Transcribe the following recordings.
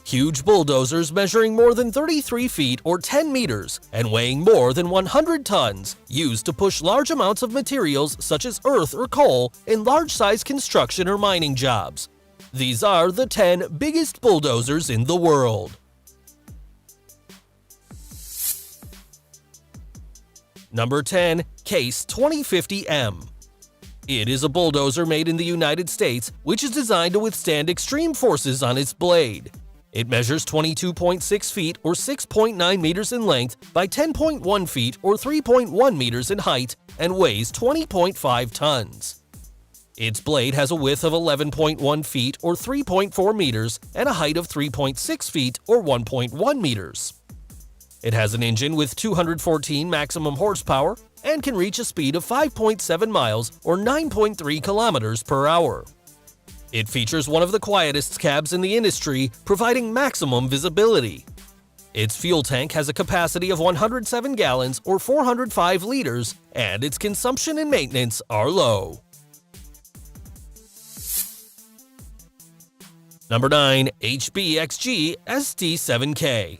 Huge bulldozers measuring more than 33 feet or 10 meters and weighing more than 100 tons, used to push large amounts of materials such as earth or coal in large-size construction or mining jobs. These are the 10 biggest bulldozers in the world. Number 10. Case 2050M. It is a bulldozer made in the United States which is designed to withstand extreme forces on its blade. It measures 22.6 feet or 6.9 meters in length by 10.1 feet or 3.1 meters in height and weighs 20.5 tons. Its blade has a width of 11.1 feet or 3.4 meters and a height of 3.6 feet or 1.1 meters. It has an engine with 214 maximum horsepower and can reach a speed of 5.7 miles or 9.3 kilometers per hour. It features one of the quietest cabs in the industry, providing maximum visibility. Its fuel tank has a capacity of 107 gallons or 405 liters, and its consumption and maintenance are low. Number 9. HBXG ST7K.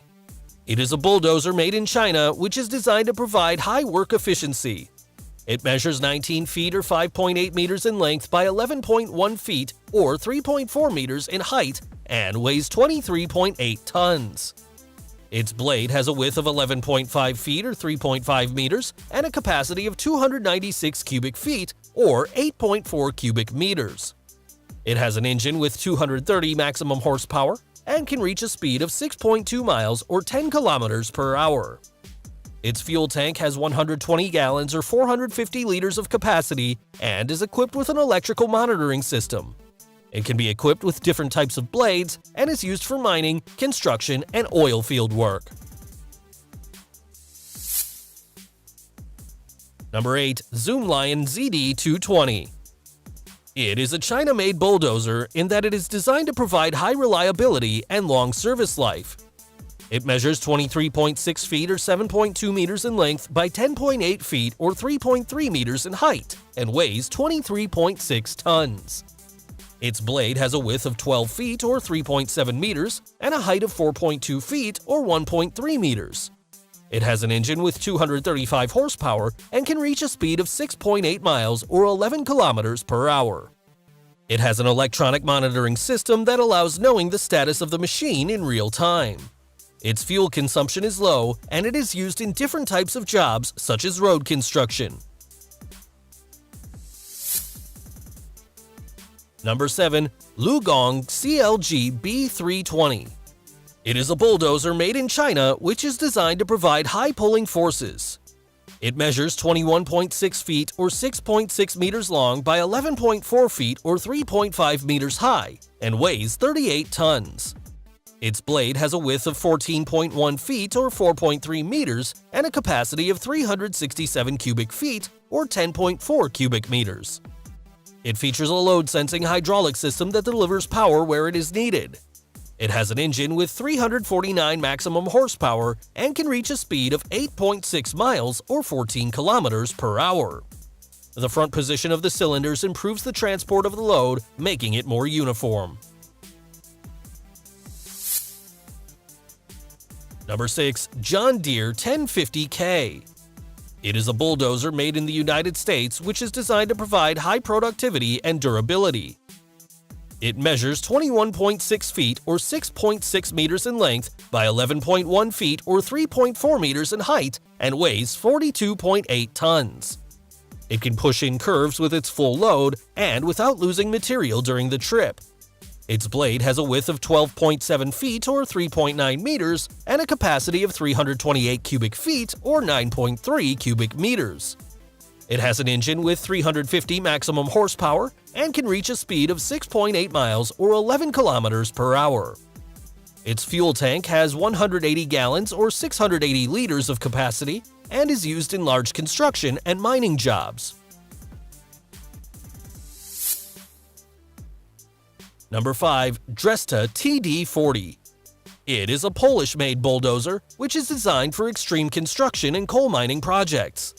It is a bulldozer made in China which is designed to provide high work efficiency. It measures 19 feet or 5.8 meters in length by 11.1 feet or 3.4 meters in height and weighs 23.8 tons. Its blade has a width of 11.5 feet or 3.5 meters and a capacity of 296 cubic feet or 8.4 cubic meters. It has an engine with 230 maximum horsepower and can reach a speed of 6.2 miles or 10 kilometers per hour. Its fuel tank has 120 gallons or 450 liters of capacity and is equipped with an electrical monitoring system. It can be equipped with different types of blades and is used for mining, construction, and oil field work. Number 8. Zoomlion ZD220. It is a China-made bulldozer in that it is designed to provide high reliability and long service life. It measures 23.6 feet or 7.2 meters in length by 10.8 feet or 3.3 meters in height and weighs 23.6 tons. Its blade has a width of 12 feet or 3.7 meters and a height of 4.2 feet or 1.3 meters. It has an engine with 235 horsepower and can reach a speed of 6.8 miles or 11 kilometers per hour. It has an electronic monitoring system that allows knowing the status of the machine in real time. Its fuel consumption is low, and it is used in different types of jobs such as road construction. Number 7. Lugong CLG B320. It is a bulldozer made in China which is designed to provide high pulling forces. It measures 21.6 feet or 6.6 meters long by 11.4 feet or 3.5 meters high and weighs 38 tons. Its blade has a width of 14.1 feet or 4.3 meters and a capacity of 367 cubic feet or 10.4 cubic meters. It features a load-sensing hydraulic system that delivers power where it is needed. It has an engine with 349 maximum horsepower and can reach a speed of 8.6 miles or 14 kilometers per hour. The front position of the cylinders improves the transport of the load, making it more uniform. Number 6. John Deere 1050K. It is a bulldozer made in the United States which is designed to provide high productivity and durability. It measures 21.6 feet or 6.6 meters in length by 11.1 feet or 3.4 meters in height and weighs 42.8 tons. It can push in curves with its full load and without losing material during the trip. Its blade has a width of 12.7 feet or 3.9 meters and a capacity of 328 cubic feet or 9.3 cubic meters. It has an engine with 350 maximum horsepower and can reach a speed of 6.8 miles or 11 kilometers per hour. Its fuel tank has 180 gallons or 680 liters of capacity and is used in large construction and mining jobs. Number 5. Dresta TD40. It is a Polish-made bulldozer which is designed for extreme construction and coal mining projects.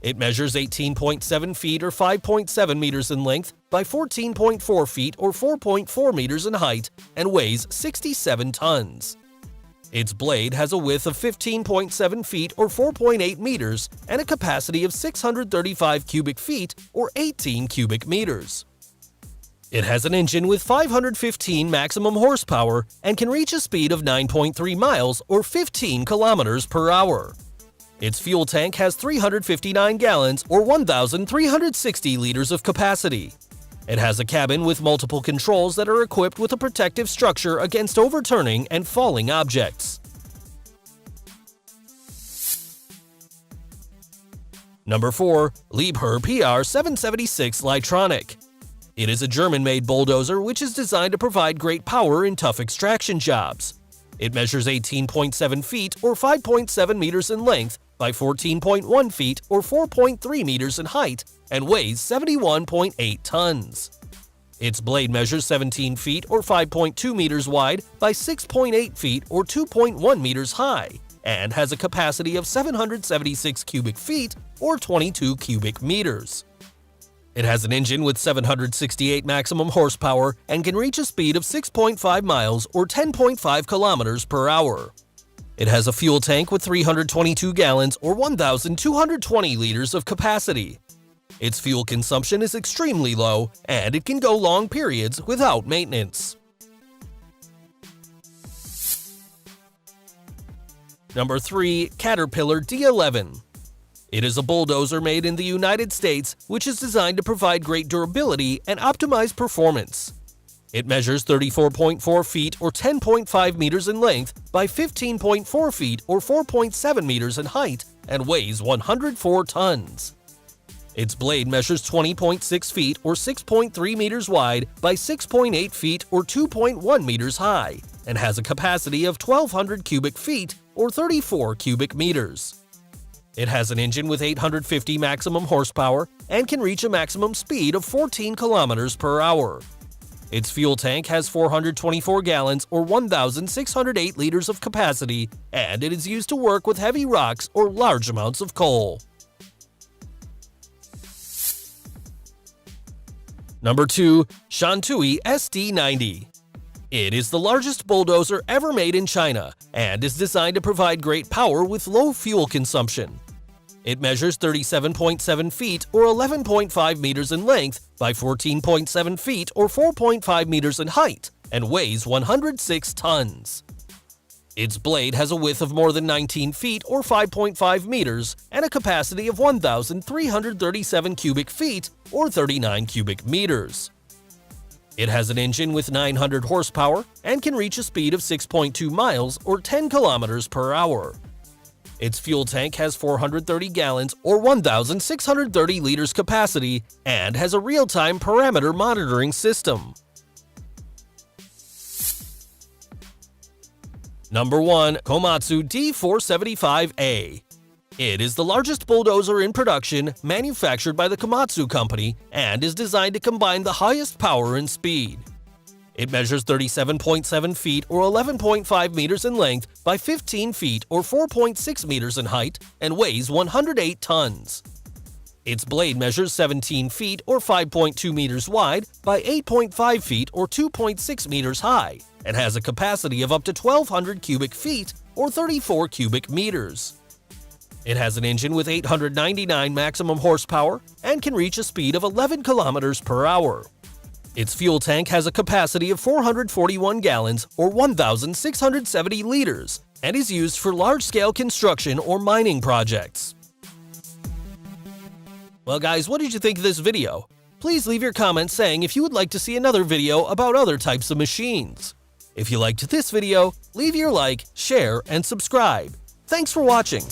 It measures 18.7 feet or 5.7 meters in length by 14.4 feet or 4.4 meters in height and weighs 67 tons. Its blade has a width of 15.7 feet or 4.8 meters and a capacity of 635 cubic feet or 18 cubic meters. It has an engine with 515 maximum horsepower and can reach a speed of 9.3 miles or 15 kilometers per hour. Its fuel tank has 359 gallons or 1,360 liters of capacity. It has a cabin with multiple controls that are equipped with a protective structure against overturning and falling objects. Number 4. Liebherr PR776 Litronic. It is a German-made bulldozer which is designed to provide great power in tough extraction jobs. It measures 18.7 feet or 5.7 meters in length by 14.1 feet or 4.3 meters in height and weighs 71.8 tons. Its blade measures 17 feet or 5.2 meters wide by 6.8 feet or 2.1 meters high and has a capacity of 776 cubic feet or 22 cubic meters. It has an engine with 768 maximum horsepower and can reach a speed of 6.5 miles or 10.5 kilometers per hour. It has a fuel tank with 322 gallons or 1,220 liters of capacity. Its fuel consumption is extremely low and it can go long periods without maintenance. Number 3. Caterpillar D11. It is a bulldozer made in the United States which is designed to provide great durability and optimize performance. It measures 34.4 feet or 10.5 meters in length by 15.4 feet or 4.7 meters in height and weighs 104 tons. Its blade measures 20.6 feet or 6.3 meters wide by 6.8 feet or 2.1 meters high and has a capacity of 1,200 cubic feet or 34 cubic meters. It has an engine with 850 maximum horsepower and can reach a maximum speed of 14 kilometers per hour. Its fuel tank has 424 gallons or 1,608 liters of capacity, and it is used to work with heavy rocks or large amounts of coal. Number 2. Shantui SD90. It is the largest bulldozer ever made in China and is designed to provide great power with low fuel consumption. It measures 37.7 feet or 11.5 meters in length by 14.7 feet or 4.5 meters in height and weighs 106 tons. Its blade has a width of more than 19 feet or 5.5 meters and a capacity of 1,337 cubic feet or 39 cubic meters. It has an engine with 900 horsepower and can reach a speed of 6.2 miles or 10 kilometers per hour. Its fuel tank has 430 gallons or 1,630 liters capacity and has a real-time parameter monitoring system. Number 1. Komatsu D475A. It is the largest bulldozer in production, manufactured by the Komatsu company, and is designed to combine the highest power and speed. It measures 37.7 feet or 11.5 meters in length by 15 feet or 4.6 meters in height and weighs 108 tons. Its blade measures 17 feet or 5.2 meters wide by 8.5 feet or 2.6 meters high and has a capacity of up to 1,200 cubic feet or 34 cubic meters. It has an engine with 899 maximum horsepower and can reach a speed of 11 kilometers per hour. Its fuel tank has a capacity of 441 gallons or 1,670 liters and is used for large-scale construction or mining projects. Well guys, what did you think of this video? Please leave your comments saying if you would like to see another video about other types of machines. If you liked this video, leave your like, share, and subscribe. Thanks for watching.